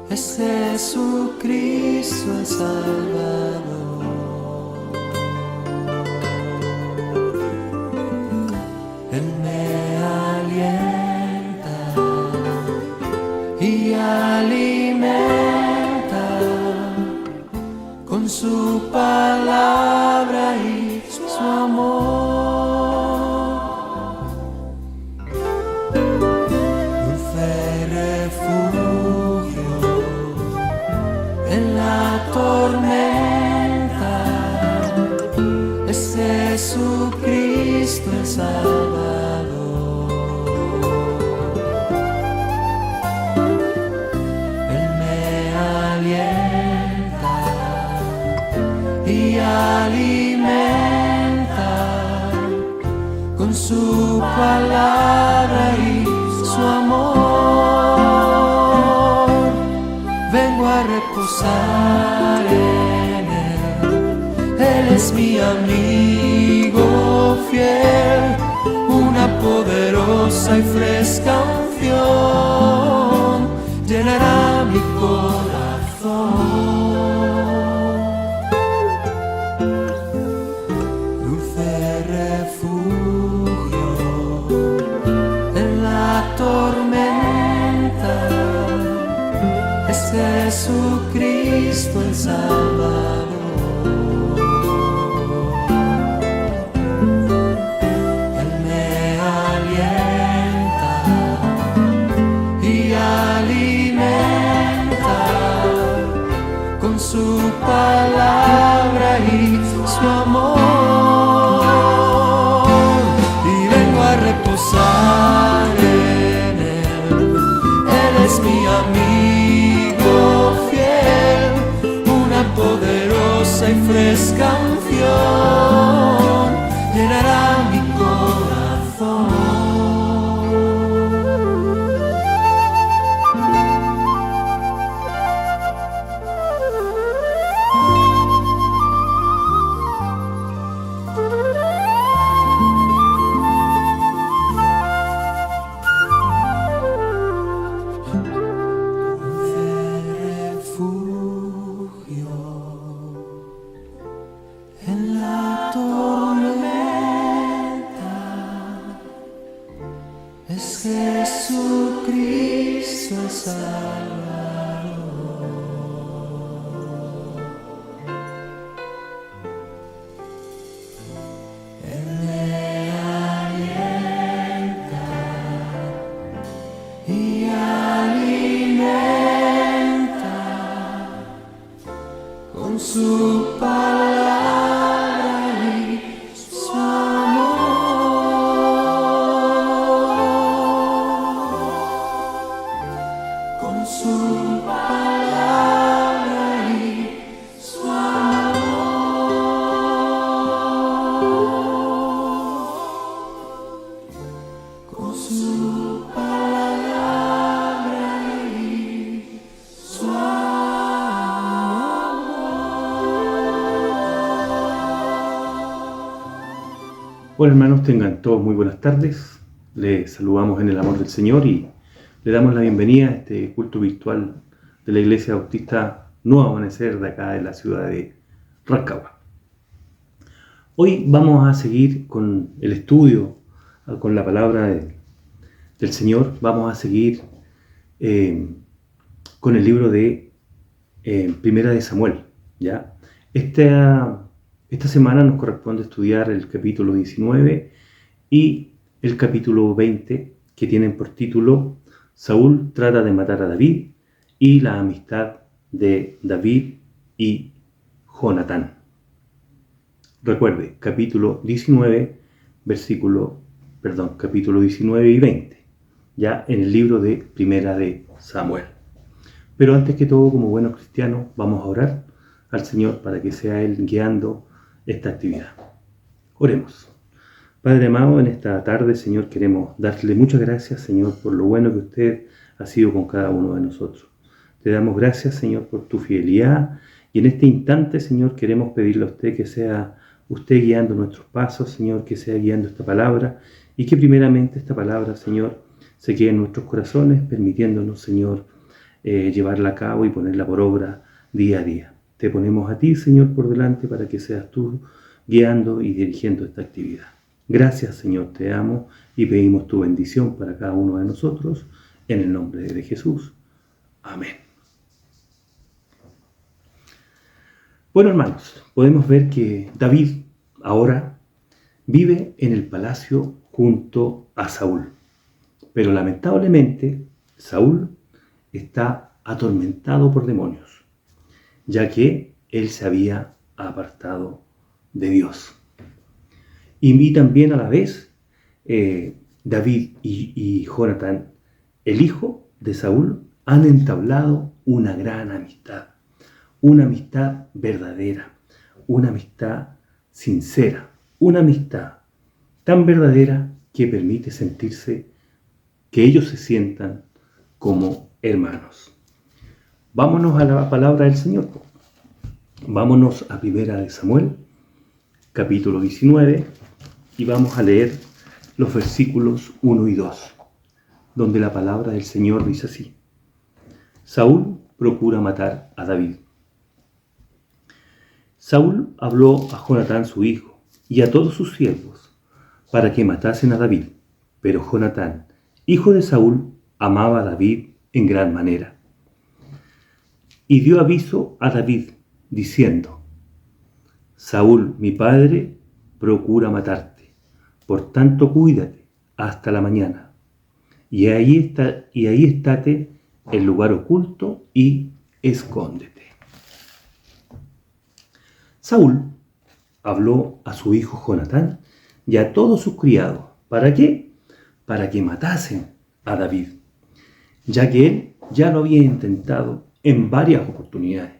es Jesucristo el Salvador. Él me alienta y alimenta con su palabra y su amor. Tormenta es Jesucristo el Salvador. Él me alienta y alimenta con su palabra y su amor. Vengo a reposar en Él. Él es mi amigo fiel, una poderosa y fresca unción llenará mi corazón. Dulce refugio en la tormenta es Jesucristo el Salvador. Él me alienta y alimenta con su palabra y su amor. Y vengo a reposar en Él. Él es mi amigo fiel, una poderosa y fresca unción llenará mi corazón. En la tormenta es Jesucristo el Salvador. Él me alienta y alimenta con su palabra y su amor. Con su palabra y su amor. Con su palabra y su amor. Hola hermanos, tengan todos muy buenas tardes. Les saludamos en el amor del Señor y le damos la bienvenida a este culto virtual de la Iglesia Bautista Nuevo Amanecer de acá de la ciudad de Rancagua. Hoy vamos a seguir con el estudio, con la palabra del Señor. Vamos a seguir con el libro de Primera de Samuel, ¿ya? Esta semana nos corresponde estudiar el capítulo 19 y el capítulo 20, que tienen por título Saúl trata de matar a David y la amistad de David y Jonatán. Recuerde, capítulo 19 y 20, ya en el libro de Primera de Samuel. Pero antes que todo, como buenos cristianos, vamos a orar al Señor para que sea Él guiando esta actividad. Oremos. Padre amado, en esta tarde, Señor, queremos darle muchas gracias, Señor, por lo bueno que usted ha sido con cada uno de nosotros. Te damos gracias, Señor, por tu fidelidad, y en este instante, Señor, queremos pedirle a usted que sea usted guiando nuestros pasos, Señor, que sea guiando esta palabra, y que primeramente esta palabra, Señor, se quede en nuestros corazones, permitiéndonos, Señor, llevarla a cabo y ponerla por obra día a día. Te ponemos a ti, Señor, por delante para que seas tú guiando y dirigiendo esta actividad. Gracias, Señor, te amo y pedimos tu bendición para cada uno de nosotros, en el nombre de Jesús. Amén. Bueno, hermanos, podemos ver que David ahora vive en el palacio junto a Saúl. Pero lamentablemente, Saúl está atormentado por demonios, ya que él se había apartado de Dios. Y también a la vez, David y Jonatán, el hijo de Saúl, han entablado una gran amistad, una amistad verdadera, una amistad sincera, una amistad tan verdadera que permite sentirse, que ellos se sientan como hermanos. Vámonos a la palabra del Señor. Vámonos a 1 Samuel, capítulo 19, y vamos a leer los versículos 1 y 2, donde la palabra del Señor dice así: Saúl procura matar a David. Saúl habló a Jonatán su hijo y a todos sus siervos para que matasen a David, pero Jonatán, hijo de Saúl, amaba a David en gran manera. Y dio aviso a David, diciendo: Saúl, mi padre, procura matarte, por tanto cuídate hasta la mañana. Y ahí estate en lugar oculto y escóndete. Saúl habló a su hijo Jonatán y a todos sus criados. ¿Para qué? Para que matasen a David, ya que él ya lo había intentado en varias oportunidades,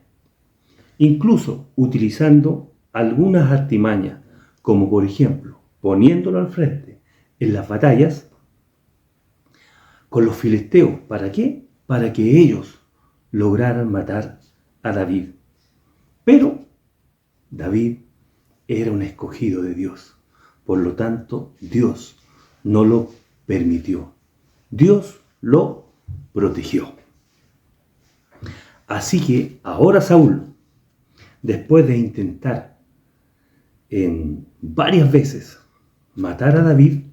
incluso utilizando algunas artimañas, como por ejemplo poniéndolo al frente en las batallas con los filisteos. ¿Para qué? Para que ellos lograran matar a David. Pero David era un escogido de Dios, por lo tanto Dios no lo permitió. Dios lo protegió. Así que ahora Saúl, después de intentar varias veces matar a David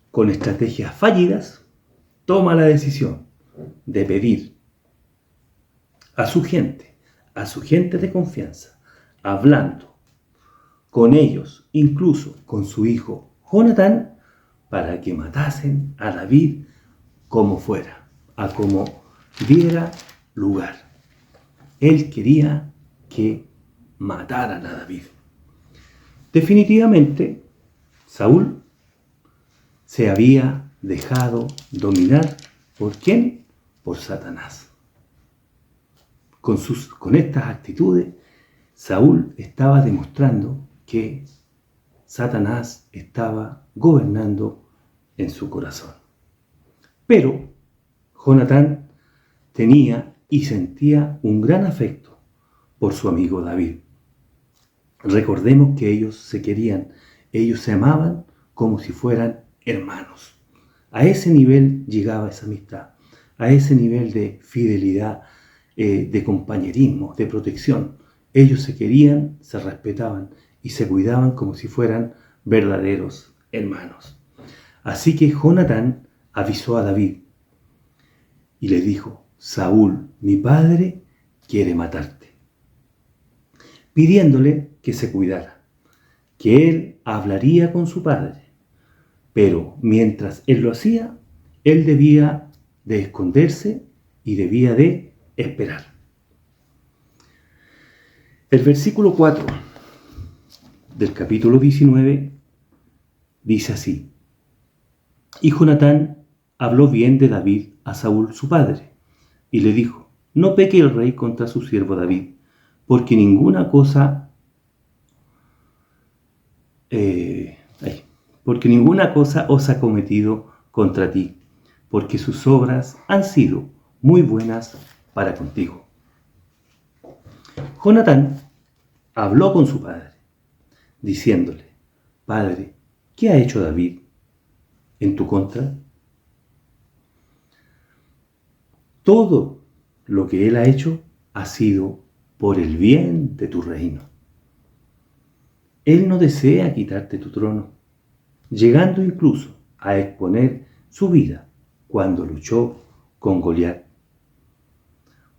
con estrategias fallidas, toma la decisión de pedir a su gente de confianza, hablando con ellos, incluso con su hijo Jonatán, para que matasen a David como fuera, a como diera lugar. Él quería que mataran a David. Definitivamente, Saúl se había dejado dominar. ¿Por quién? Por Satanás. Con estas actitudes, Saúl estaba demostrando que Satanás estaba gobernando en su corazón. Pero Jonatán tenía y sentía un gran afecto por su amigo David. Recordemos que ellos se querían, ellos se amaban como si fueran hermanos. A ese nivel llegaba esa amistad, a ese nivel de fidelidad, de compañerismo, de protección. Ellos se querían, se respetaban y se cuidaban como si fueran verdaderos hermanos. Así que Jonatán avisó a David y le dijo: Saúl, mi padre, quiere matarte, pidiéndole que se cuidara, que él hablaría con su padre, pero mientras él lo hacía, él debía de esconderse y debía de esperar. El versículo 4 del capítulo 19 dice así: Y Jonatán habló bien de David a Saúl su padre, y le dijo: No peque el rey contra su siervo David, porque ninguna cosa os ha cometido contra ti, porque sus obras han sido muy buenas para contigo. Jonatán habló con su padre, diciéndole: Padre, ¿qué ha hecho David en tu contra? todo lo que Él ha hecho ha sido por el bien de tu reino. Él no desea quitarte tu trono, llegando incluso a exponer su vida cuando luchó con Goliat.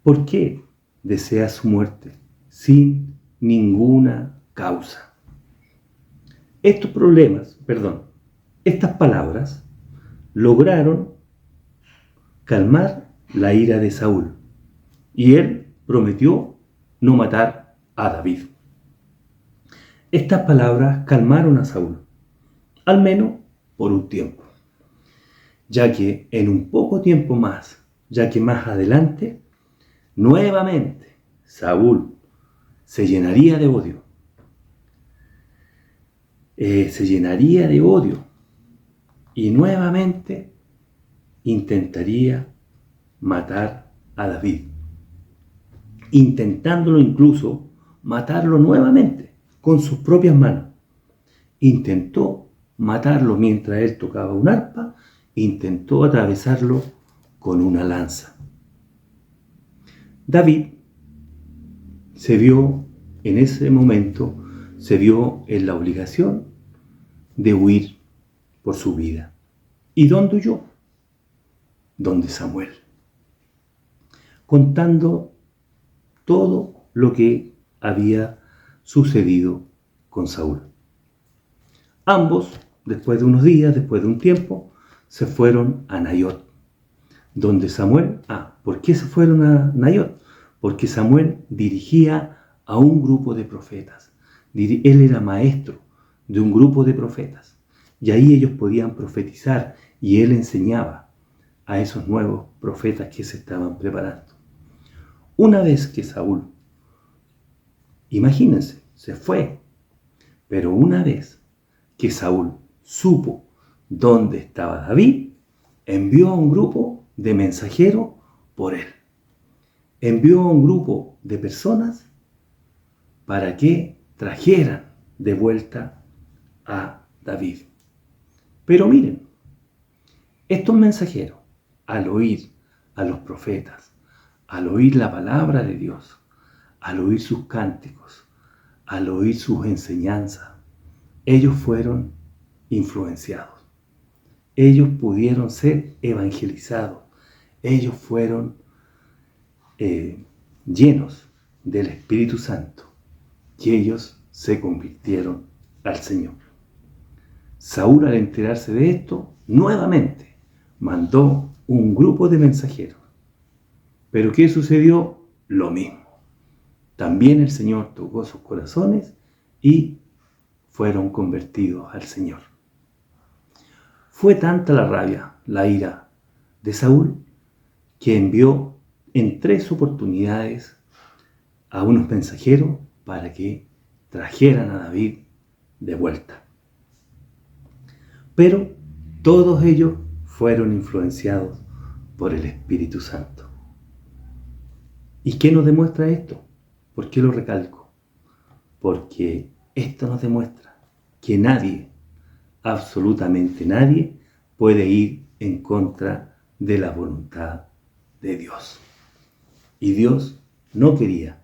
¿Por qué desea su muerte sin ninguna causa? Estas palabras lograron calmar la ira de Saúl y él prometió no matar a David. Estas palabras calmaron a Saúl, al menos por un tiempo, ya que en un poco tiempo más, ya que más adelante, nuevamente Saúl se llenaría de odio. Y nuevamente intentaría matar a David, intentándolo incluso matarlo nuevamente con sus propias manos. Intentó matarlo mientras él tocaba un arpa, intentó atravesarlo con una lanza. David en ese momento se vio en la obligación de huir por su vida. ¿Y dónde huyó? Donde Samuel, contando todo lo que había sucedido con Saúl. Ambos, después de unos días, después de un tiempo, se fueron a Naiot, donde Samuel... ¿por qué se fueron a Naiot? Porque Samuel dirigía a un grupo de profetas. Él era maestro de un grupo de profetas. Y ahí ellos podían profetizar y él enseñaba a esos nuevos profetas que se estaban preparando. Una vez que Saúl, imagínense, se fue, pero una vez que Saúl supo dónde estaba David, envió a un grupo de mensajeros por él. Envió a un grupo de personas para que trajeran de vuelta a David. Pero miren, estos mensajeros, al oír a los profetas, al oír la palabra de Dios, al oír sus cánticos, al oír sus enseñanzas, ellos fueron influenciados. Ellos pudieron ser evangelizados. Ellos fueron llenos del Espíritu Santo y ellos se convirtieron al Señor. Saúl, al enterarse de esto, nuevamente mandó un grupo de mensajeros. ¿Pero qué sucedió? Lo mismo. También el Señor tocó sus corazones y fueron convertidos al Señor. Fue tanta la rabia, la ira de Saúl, que envió en 3 oportunidades a unos mensajeros para que trajeran a David de vuelta. Pero todos ellos fueron influenciados por el Espíritu Santo. ¿Y qué nos demuestra esto? ¿Por qué lo recalco? Porque esto nos demuestra que nadie, absolutamente nadie, puede ir en contra de la voluntad de Dios. Y Dios no quería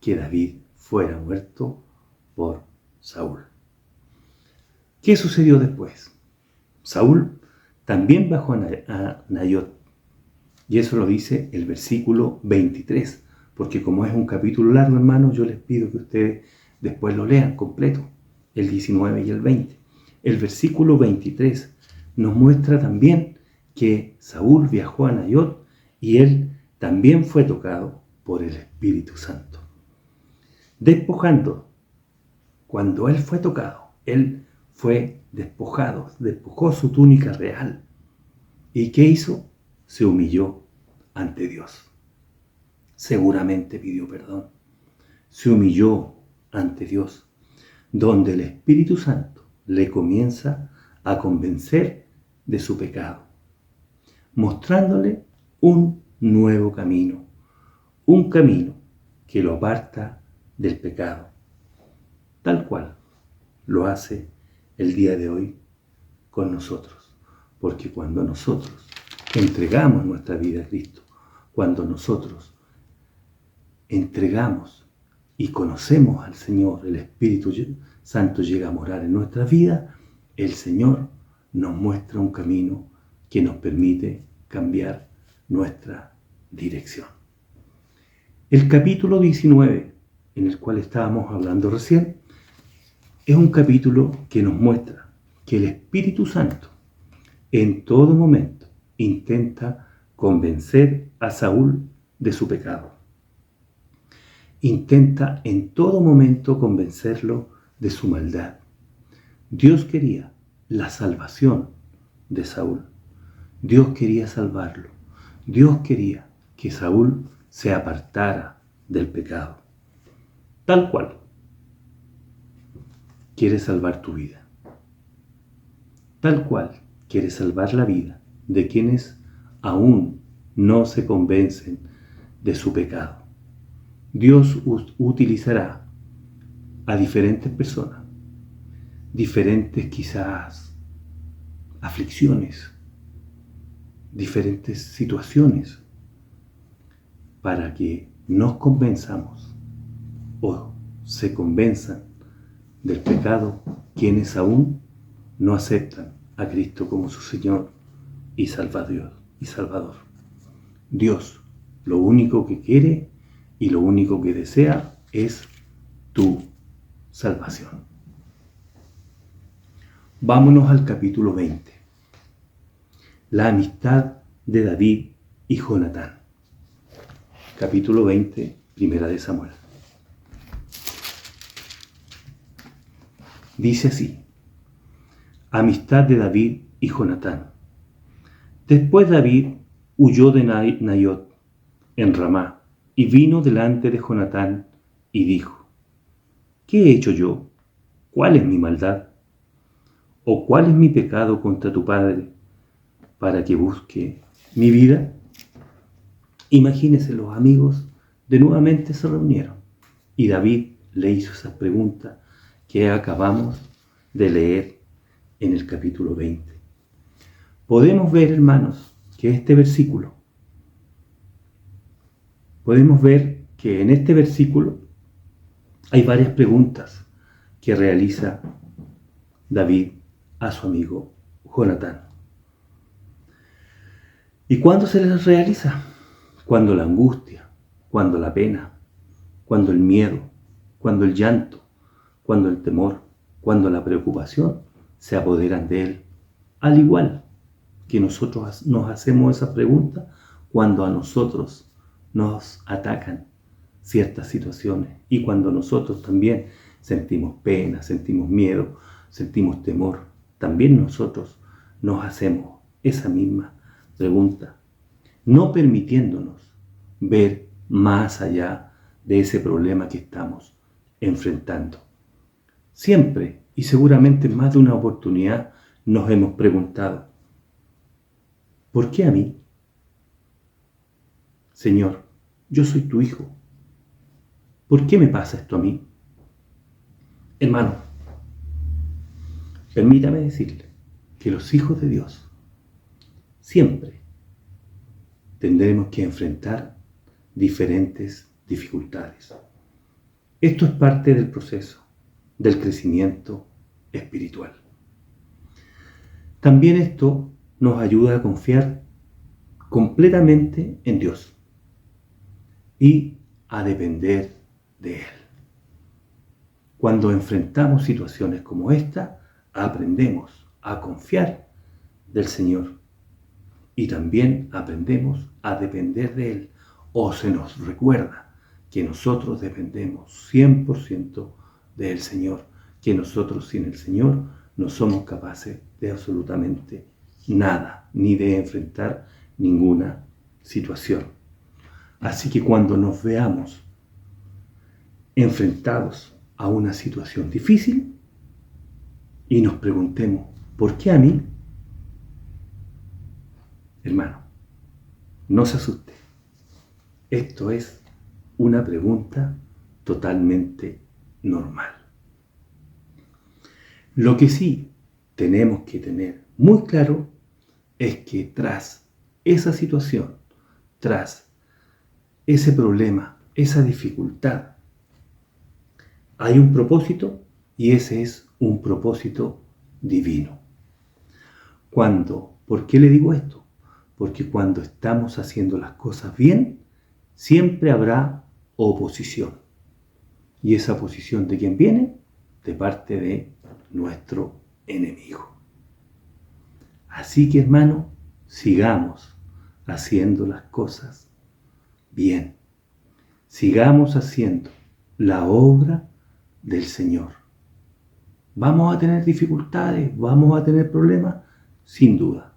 que David fuera muerto por Saúl. ¿Qué sucedió después? Saúl también bajó a Naiot. Y eso lo dice el versículo 23. Porque como es un capítulo largo, hermanos, yo les pido que ustedes después lo lean completo. El 19 y el 20. El versículo 23 nos muestra también que Saúl viajó a Naiot y él también fue tocado por el Espíritu Santo. Despojando, cuando él fue tocado, él fue despojado, despojó su túnica real. ¿Y qué hizo? Se humilló ante Dios. Seguramente pidió perdón. Se humilló ante Dios, donde el Espíritu Santo le comienza a convencer de su pecado, mostrándole un nuevo camino, un camino que lo aparta del pecado, tal cual lo hace el día de hoy con nosotros. Porque cuando nosotros entregamos nuestra vida a Cristo, cuando nosotros entregamos y conocemos al Señor, el Espíritu Santo llega a morar en nuestra vida, el Señor nos muestra un camino que nos permite cambiar nuestra dirección. El capítulo 19, en el cual estábamos hablando recién, es un capítulo que nos muestra que el Espíritu Santo en todo momento intenta convencer a Saúl de su pecado. Intenta en todo momento convencerlo de su maldad. Dios quería la salvación de Saúl. Dios quería salvarlo. Dios quería que Saúl se apartara del pecado. Tal cual quiere salvar tu vida. Tal cual quiere salvar la vida de quienes aún no se convencen de su pecado. Dios utilizará a diferentes personas, diferentes quizás aflicciones, diferentes situaciones, para que nos convenzamos o se convenzan del pecado quienes aún no aceptan a Cristo como su Señor y Salvador. Dios lo único que quiere y lo único que desea es tu salvación. Vámonos al capítulo 20. La amistad de David y Jonatán. Capítulo 20, Primera de Samuel. Dice así: amistad de David y Jonatán. Después David huyó de Naiot en Ramá y vino delante de Jonatán y dijo: ¿qué he hecho yo? ¿Cuál es mi maldad? ¿O cuál es mi pecado contra tu padre para que busque mi vida? Imagínense, los amigos de nuevamente se reunieron y David le hizo esas preguntas que acabamos de leer en el capítulo 20. Podemos ver, hermanos, que podemos ver que en este versículo hay varias preguntas que realiza David a su amigo Jonatán. ¿Y cuándo se les realiza? Cuando la angustia, cuando la pena, cuando el miedo, cuando el llanto, cuando el temor, cuando la preocupación se apoderan de él. Al igual que nosotros nos hacemos esa pregunta cuando a nosotros nos atacan ciertas situaciones y cuando nosotros también sentimos pena, sentimos miedo, sentimos temor, también nosotros nos hacemos esa misma pregunta, no permitiéndonos ver más allá de ese problema que estamos enfrentando. Siempre y seguramente en más de una oportunidad nos hemos preguntado: ¿por qué a mí? Señor, yo soy tu hijo. ¿Por qué me pasa esto a mí? Hermano, permítame decirle que los hijos de Dios siempre tendremos que enfrentar diferentes dificultades. Esto es parte del proceso del crecimiento espiritual. También esto nos ayuda a confiar completamente en Dios y a depender de Él. Cuando enfrentamos situaciones como esta, aprendemos a confiar del Señor y también aprendemos a depender de Él, o se nos recuerda que nosotros dependemos 100% del Señor, que nosotros sin el Señor no somos capaces de absolutamente nada, ni de enfrentar ninguna situación. Así que cuando nos veamos enfrentados a una situación difícil y nos preguntemos: ¿por qué a mí? Hermano, no se asuste. Esto es una pregunta totalmente normal. Lo que sí tenemos que tener muy claro es que tras esa situación, tras ese problema, esa dificultad, hay un propósito y ese es un propósito divino. ¿Por qué le digo esto? Porque cuando estamos haciendo las cosas bien, siempre habrá oposición. ¿Y esa oposición de quién viene? De parte de nuestro enemigo. Así que, hermano, sigamos haciendo las cosas bien. Sigamos haciendo la obra del Señor. ¿Vamos a tener dificultades? ¿Vamos a tener problemas? Sin duda.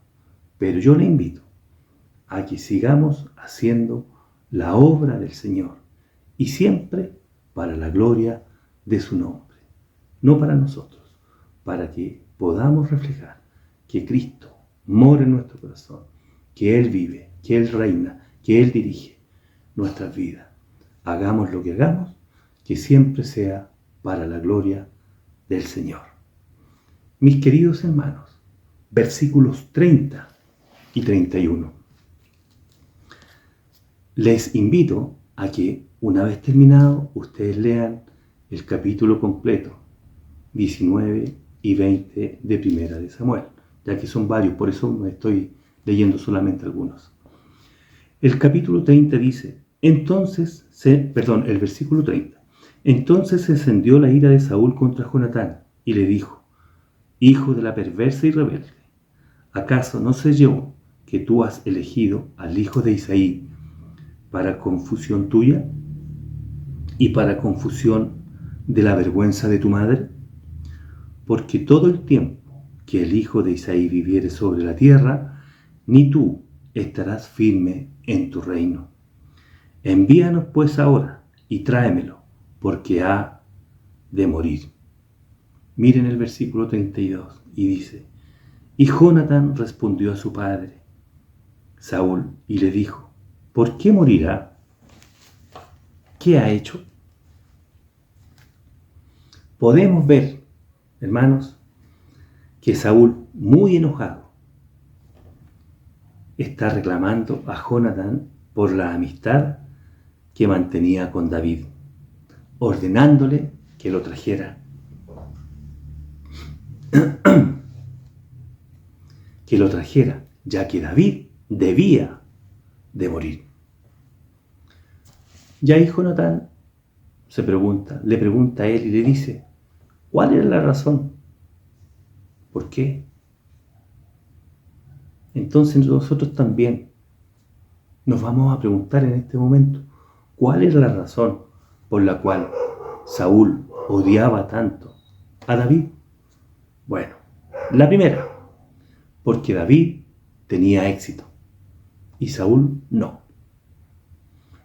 Pero yo le invito a que sigamos haciendo la obra del Señor y siempre para la gloria de su nombre. No para nosotros, para que podamos reflejar que Cristo mora en nuestro corazón, que Él vive, que Él reina, que Él dirige nuestras vidas. Hagamos lo que hagamos, que siempre sea para la gloria del Señor. Mis queridos hermanos, versículos 30 y 31. Les invito a que, una vez terminado, ustedes lean el capítulo completo, 19 y 20 de Primera de Samuel, ya que son varios, por eso me estoy leyendo solamente algunos. El capítulo 30 dice, el versículo 30. Entonces se encendió la ira de Saúl contra Jonatán y le dijo, hijo de la perversa y rebelde, ¿acaso no sé yo que tú has elegido al hijo de Isaí para confusión tuya y para confusión de la vergüenza de tu madre? Porque todo el tiempo que el hijo de Isaí viviere sobre la tierra, ni tú estarás firme en tu reino. Envíanos pues ahora y tráemelo, porque ha de morir. Miren el versículo 32 y dice, y Jonatán respondió a su padre, Saúl, y le dijo, ¿por qué morirá? ¿Qué ha hecho? Podemos ver, hermanos, que Saúl, muy enojado, está reclamando a Jonatán por la amistad que mantenía con David, ordenándole que lo trajera. Que lo trajera, ya que David debía de morir. Y ahí Jonatán le pregunta a él y le dice, ¿cuál era la razón? ¿Por qué? Entonces nosotros también nos vamos a preguntar en este momento, ¿cuál es la razón por la cual Saúl odiaba tanto a David? Bueno, la primera, porque David tenía éxito y Saúl no.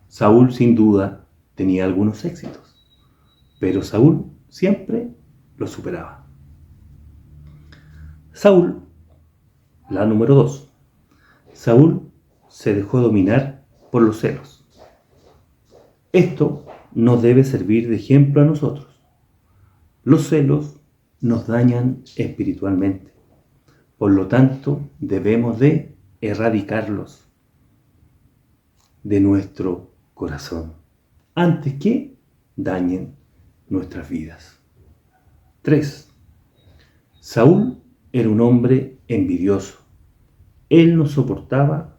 Saúl sin duda tenía algunos éxitos, pero Saúl siempre lo superaba. Saúl, la número 2, Saúl se dejó dominar por los celos. Esto nos debe servir de ejemplo a nosotros. Los celos nos dañan espiritualmente. Por lo tanto, debemos de erradicarlos de nuestro corazón antes que dañen nuestras vidas. 3. Saúl era un hombre envidioso. Él no soportaba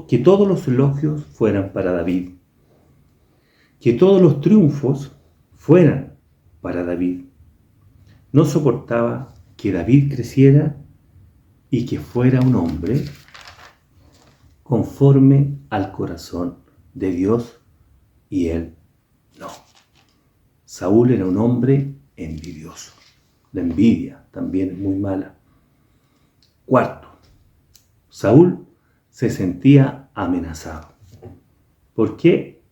que todos los elogios fueran para David, que todos los triunfos fueran para David. No soportaba que David creciera y que fuera un hombre conforme al corazón de Dios, y él no. Saúl era un hombre envidioso. La envidia también es muy mala. 4. Saúl se sentía amenazado. ¿Por qué?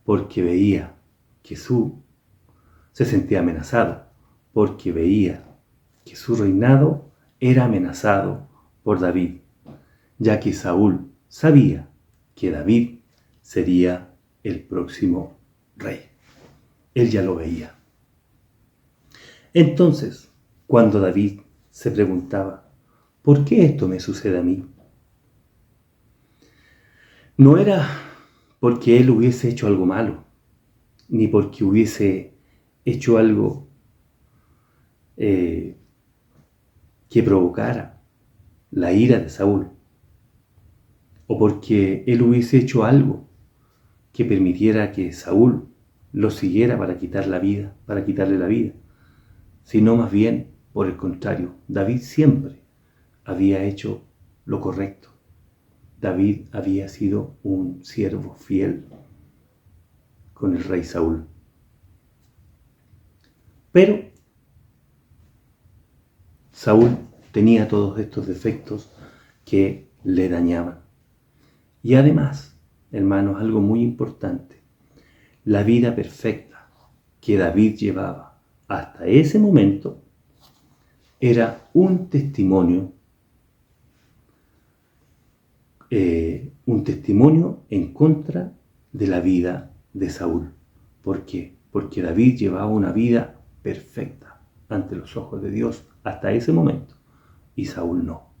Porque veía que se sentía amenazado, porque veía que su reinado era amenazado por David, ya que Saúl sabía que David sería el próximo rey. Él ya lo veía. Entonces, cuando David se preguntaba, ¿por qué esto me sucede a mí? No era porque él hubiese hecho algo malo, ni porque hubiese hecho algo que provocara la ira de Saúl, o porque él hubiese hecho algo que permitiera que Saúl lo siguiera para quitarle la vida, sino más bien, por el contrario, David siempre había hecho lo correcto. David había sido un siervo fiel con el rey Saúl. Pero Saúl tenía todos estos defectos que le dañaban. Y además, hermanos, algo muy importante, la vida perfecta que David llevaba hasta ese momento era un testimonio en contra de la vida de Saúl. ¿Por qué? Porque David llevaba una vida perfecta ante los ojos de Dios hasta ese momento y Saúl no.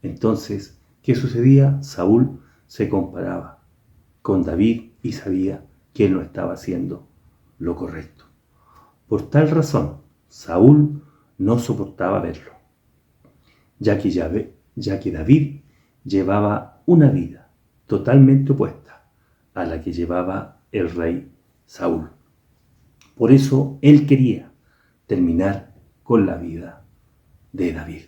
Entonces, ¿qué sucedía? Saúl se comparaba con David y sabía que él no estaba haciendo lo correcto. Por tal razón, Saúl no soportaba verlo, ya que David llevaba una vida totalmente opuesta a la que llevaba el rey Saúl. Por eso él quería terminar con la vida de David.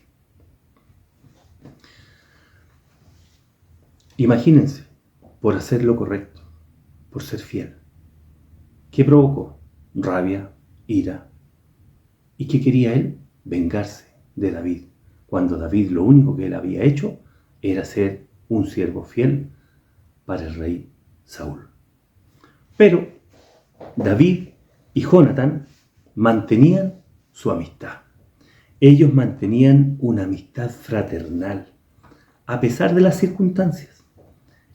Imagínense, por hacer lo correcto, por ser fiel, ¿qué provocó? Rabia, ira. ¿Y qué quería él? Vengarse de David, cuando David lo único que él había hecho era ser un siervo fiel para el rey Saúl. Pero David y Jonatán mantenían su amistad. Ellos mantenían una amistad fraternal, a pesar de las circunstancias.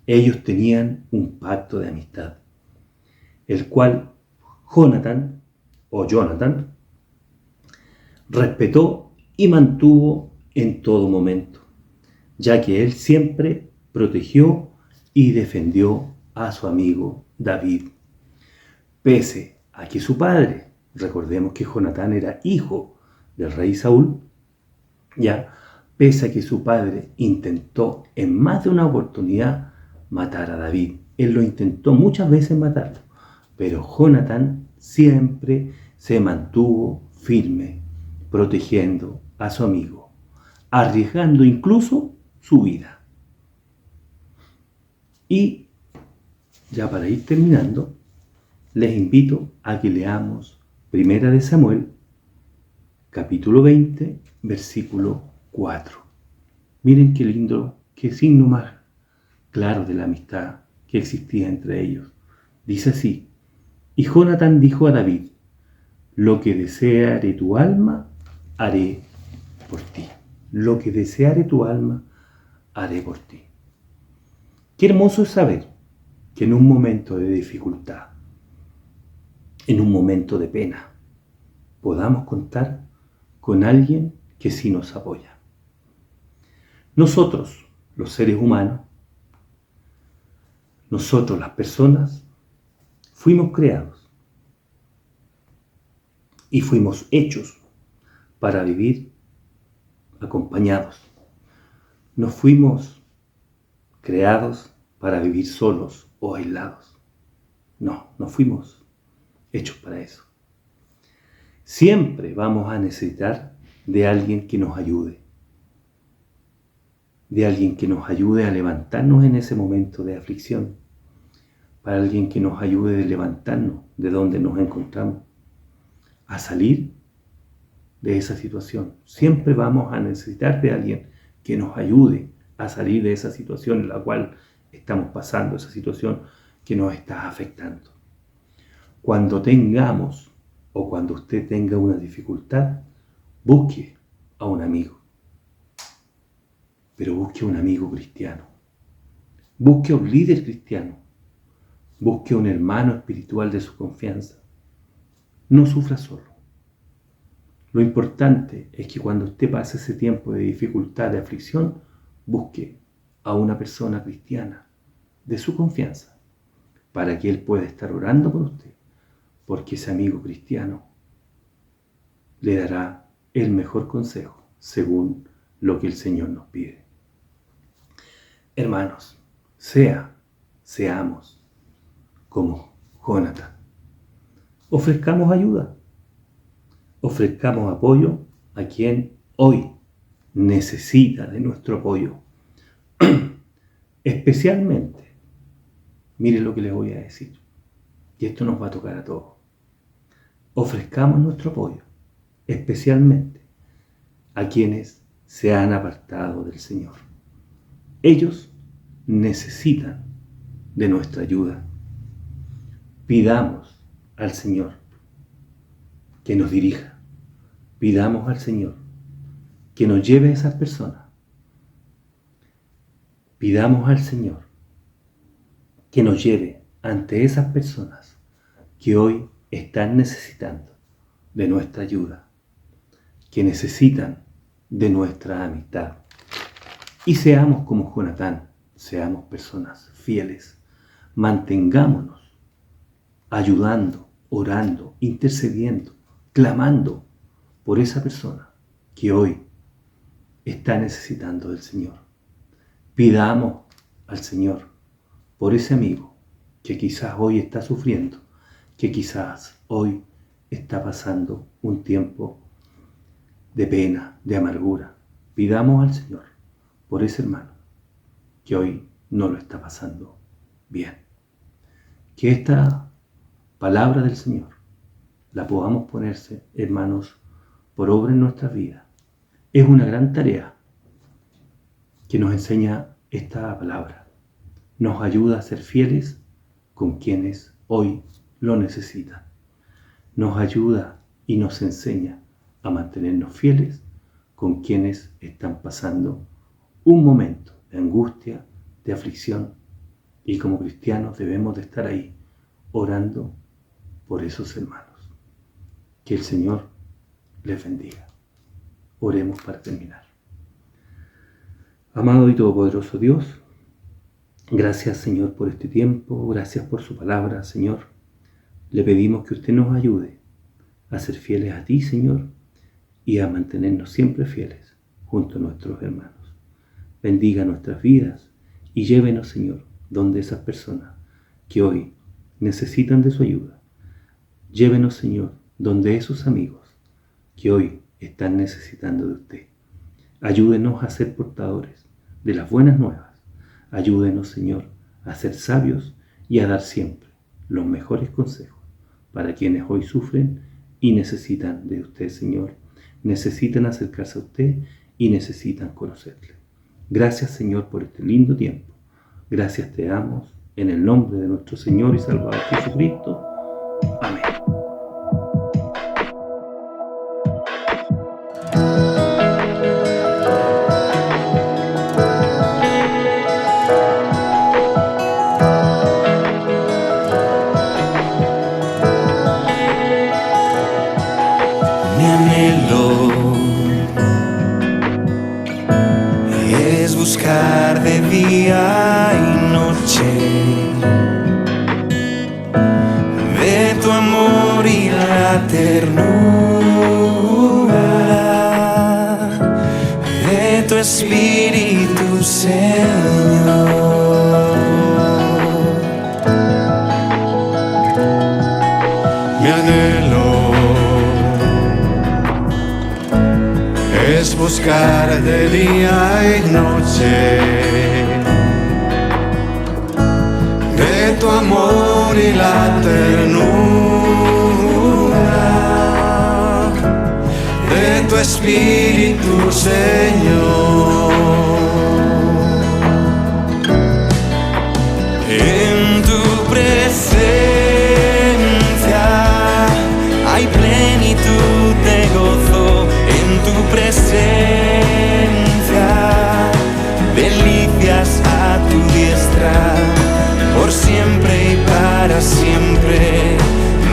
Ellos tenían un pacto de amistad, el cual Jonatán respetó y mantuvo en todo momento, ya que él siempre protegió y defendió a su amigo David. Pese a que su padre, recordemos que Jonatán era hijo del rey Saúl, pese a que su padre intentó en más de una oportunidad matar a David. Él lo intentó muchas veces matarlo, pero Jonatán siempre se mantuvo firme, protegiendo a su amigo, arriesgando incluso su vida. Y ya para ir terminando, les invito a que leamos 1 de Samuel, capítulo 20, versículo 4. Miren qué lindo, qué signo más claro de la amistad que existía entre ellos. Dice así: y Jonatán dijo a David: lo que deseare tu alma, haré por ti. Lo que deseare tu alma, haré por ti. Qué hermoso es saber que en un momento de dificultad, en un momento de pena, podamos contar con alguien que sí nos apoya. Nosotros, los seres humanos, nosotros, las personas, fuimos creados y fuimos hechos para vivir acompañados. No fuimos creados para vivir solos o aislados. No fuimos hechos para eso. Siempre vamos a necesitar de alguien que nos ayude, de alguien que nos ayude a levantarnos en ese momento de aflicción, para alguien que nos ayude a levantarnos de donde nos encontramos, a salir de esa situación. Siempre vamos a necesitar de alguien que nos ayude a salir de esa situación en la cual estamos pasando, esa situación que nos está afectando. Cuando tengamos o cuando usted tenga una dificultad, busque a un amigo. Pero busque a un amigo cristiano. Busque a un líder cristiano. Busque a un hermano espiritual de su confianza. No sufra solo. Lo importante es que cuando usted pase ese tiempo de dificultad, de aflicción, busque a una persona cristiana de su confianza para que Él pueda estar orando por usted, porque ese amigo cristiano le dará el mejor consejo según lo que el Señor nos pide. Hermanos, seamos como Jonatán. Ofrezcamos ayuda, ofrezcamos apoyo a quien hoy necesita de nuestro apoyo. Especialmente, miren lo que les voy a decir, y esto nos va a tocar a todos. Ofrezcamos nuestro apoyo, especialmente a quienes se han apartado del Señor. Ellos necesitan de nuestra ayuda. Pidamos al Señor que nos dirija. Pidamos al Señor que nos lleve a esas personas. Pidamos al Señor que nos lleve ante esas personas que hoy están necesitando de nuestra ayuda, que necesitan de nuestra amistad. Y seamos como Jonatán, seamos personas fieles, mantengámonos ayudando, orando, intercediendo, clamando por esa persona que hoy está necesitando del Señor. Pidamos al Señor por ese amigo que quizás hoy está sufriendo, que quizás hoy está pasando un tiempo de pena, de amargura. Pidamos al Señor por ese hermano que hoy no lo está pasando bien. Que esta palabra del Señor la podamos ponerse, hermanos, por obra en nuestras vidas. Es una gran tarea que nos enseña esta palabra. Nos ayuda a ser fieles con quienes hoy lo necesitan. Nos ayuda y nos enseña a mantenernos fieles con quienes están pasando un momento de angustia, de aflicción, y como cristianos debemos de estar ahí orando por esos hermanos. Que el Señor les bendiga. Oremos para terminar. Amado y todopoderoso Dios, gracias, Señor, por este tiempo, gracias por su palabra, Señor. Le pedimos que usted nos ayude a ser fieles a ti, Señor, y a mantenernos siempre fieles junto a nuestros hermanos. Bendiga nuestras vidas y llévenos, Señor, donde esas personas que hoy necesitan de su ayuda. Llévenos, Señor, donde esos amigos que hoy están necesitando de usted. Ayúdenos a ser portadores de las buenas nuevas. Ayúdenos, Señor, a ser sabios y a dar siempre los mejores consejos para quienes hoy sufren y necesitan de usted, Señor. Necesitan acercarse a usted y necesitan conocerle. Gracias, Señor, por este lindo tiempo. Gracias te damos en el nombre de nuestro Señor y Salvador Jesucristo. Amén. Mi anhelo es buscar de día y noche de tu amor y la ternura de tu Espíritu, Señor. Mi anhelo es buscar de día y noche de tu amor y la ternura de tu Espíritu, Señor. En tu presencia hay plenitud de gozo, en tu presencia delicias a tu diestra, por siempre y para siempre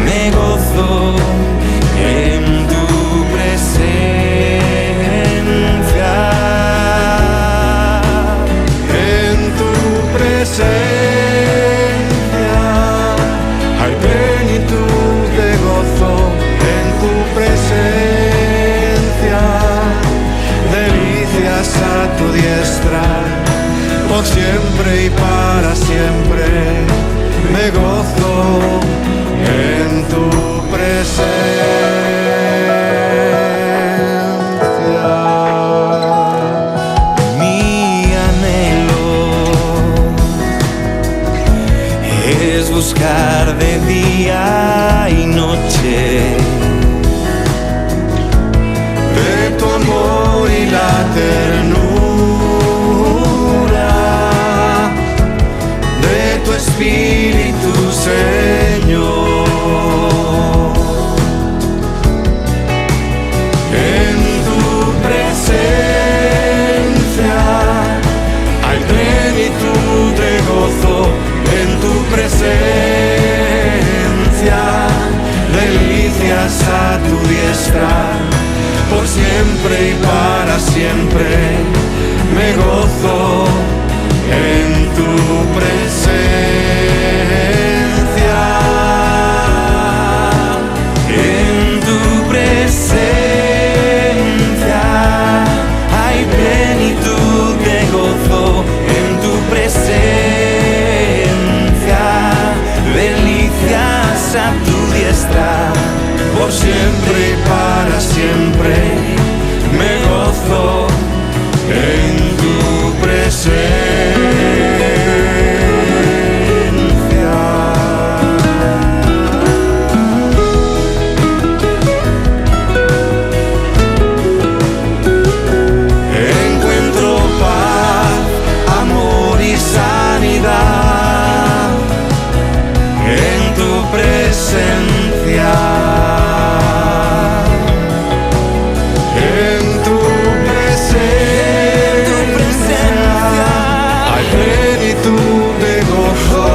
me gozo en tu presencia. delicias a tu diestra, por siempre y para siempre me gozo en tu presencia, en tu presencia hay plenitud de gozo, en tu presencia delicias a tu diestra, por siempre y para siempre me gozo en tu presencia. Encuentro paz, amor y sanidad en tu presencia. En tu presencia hay plenitud de gozo,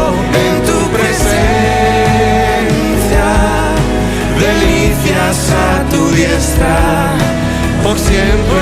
en tu presencia delicias a tu diestra, por siempre